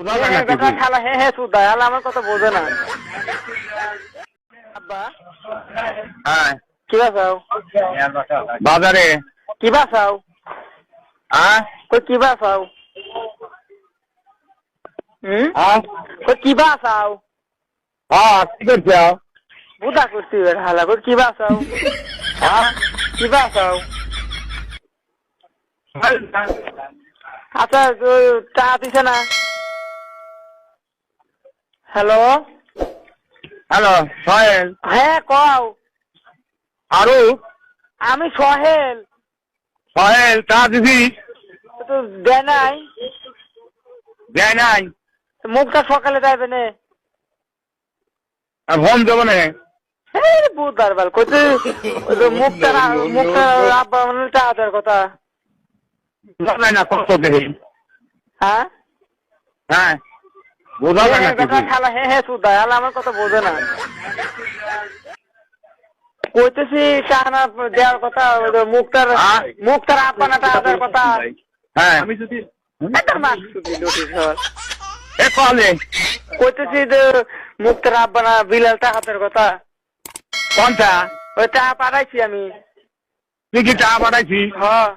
বেটা শালা হ্যাঁ সুদা আলা আমার কথা বোঝে না। আব্বা হ্যাঁ কি বাসাও বাজারে কি বাসাও হ্যাঁ কই কি বাসাও হ্যাঁ কই কি বাসাও হ্যাঁ কি করছো বুদা করছি হালা কই কি বাসাও হ্যাঁ কি বাসাও আচ্ছা চা দিছে না। হ্যালো হ্যালো সোহেল হ্যাঁ কও আরু আমি সোহেল সোহেল চা দিবি তো দেয় নাই দেয় নাই মুখটা সকালে যাবে না ফোন দেবো না বুধবার বাল কইতে মুখটা আব্বা মানে চা দেওয়ার কথা। বোঝা না কত দেখি হ্যাঁ হ্যাঁ বোঝা যায় না বেটা শালা হ্যাঁ সুদা আলা আমার কথা বোঝে না। কইতেছি টানা দেওয়ার কথা মুখটার আব্বা না টাকা দেওয়ার কথা। হ্যাঁ আমি যদি এ কলে কইতেছি যে মুখটার আব্বা না বিলাল টাকা দেওয়ার কথা। কোনটা ওই টাকা পাঠাইছি আমি। তুই কি চা পাঠাইছি হ্যাঁ